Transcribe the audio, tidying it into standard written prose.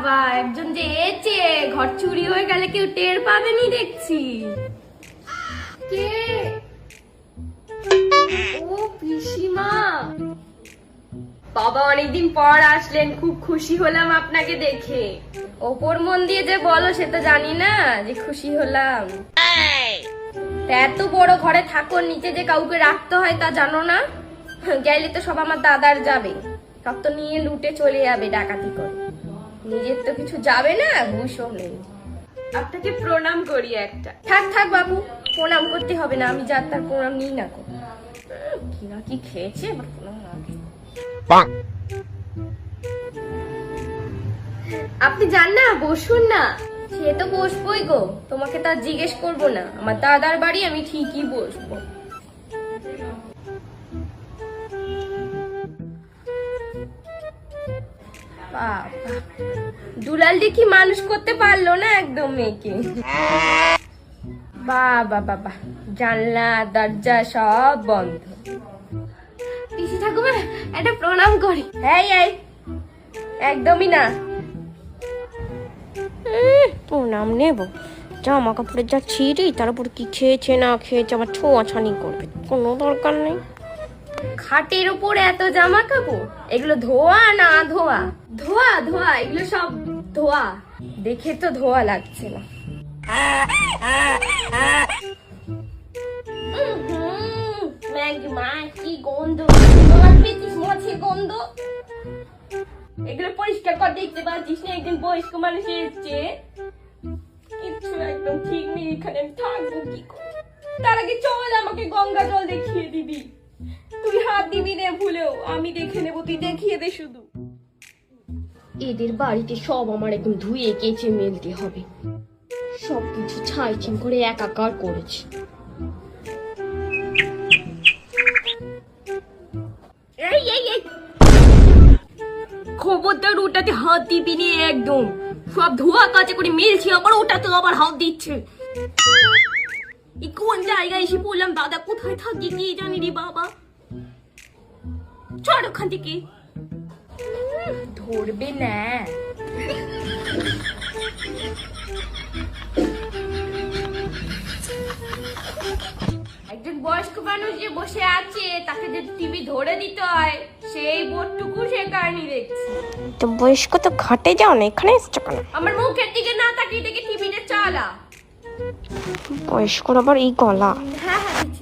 বাবা, একজন যে এসেছে, ঘর চুরি হয়ে গেলে কেউ টের পাবেনি দেখছি। কে? ও পিসিমা। বাবা, অনেকদিন পর আসলেন, খুব খুশি হলাম আপনাকে দেখে। ওপর মন দিয়ে যে বলো সে তো জানি না যে খুশি হলাম। তা এত বড় ঘরে থাকো, নিচে যে কাউকে রাখতে হয় তা জানো না? গেলে তো সব আমার দাদার যাবে, সব তো নিয়ে লুটে চলে যাবে ডাকাতি করে, নিজের তো কিছু যাবে না, ঘুষও নেই। আপনাকে প্রণাম করি একটা। থাক থাক বাবু, প্রণাম করতে হবে না, আমি যার তার প্রণাম নিই না। কি না কি খেয়েছে, আপনি যান না, বসুন না। সে তো বসবোই গো, তোমাকে তা জিজ্ঞেস করবো না, আমার দাদার বাড়ি, আমি ঠিকই বসবো। দুলাল দেখি মানুষ করতে পারলো না একদম মেয়েকে। বাবা বাবা, জানলা দরজা সব বন্ধ। পিসি ঠাকুমা, একটা প্রণাম করি। এই এই, একদমই না, প্রণাম নেব? জামা কাপড়ের যা ছিঁড়ি, তার উপর কি খেয়েছে না খেয়েছে আবার ছোঁয়াছানি করবে, কোনো দরকার নেই। খাটের উপর এত জামা কাপড়, এগুলো ধোয়া না ধোয়া? ধোয়া ধোয়া, এগুলো সব ধোয়া, দেখে তো ধোয়া লাগছে না। কি গন্ধ, গন্ধ। এগুলো পরিষ্কার করে দেখতে পাচ্ছিস না? একদিন বয়স্ক মানুষ এসছে, কিচ্ছু একদম ঠিক নেই, এখানে আমি থাকবো কি করে? তার আগে চল, আমাকে গঙ্গা জল দেখিয়ে দিবি। তুই হাত দিবি না ভুলেও, আমি দেখে নেবো, তুই দেখিয়ে দে শুধু। এদের বাড়িতে সব আমার একদম ধুয়ে কেচে মেলতে হবে, সবকিছু ছাইছিন করে একাকার করেছে। এই এই এই, খবরদার ওটাতে হাত দিবি নি একদম, সব ধোয়া কাচে করে মেলছি, আবার ওটাতে আবার হাত দিচ্ছে। এই কোন জায়গায় এসে পড়লাম, দাদা কোথায় থাকি কি জানি রে বাবা। চল ওখান থেকে, ধরবে না। একজন বয়স্ক মানুষ যে বসে আছে, তাকে যে টিভি ধরে দিতে হয়, সেই বোর্ডটুকু সে কারণই দেখছি। তো বয়স্ক তো ঘাটে যাও না, এখানে এসছো কেন? আমার মুখের দিকে না তাকিয়ে দেখে টিভিটা চালা। বয়স্কর আবার এই গলা। হ্যাঁ হ্যাঁ, দিচ্ছি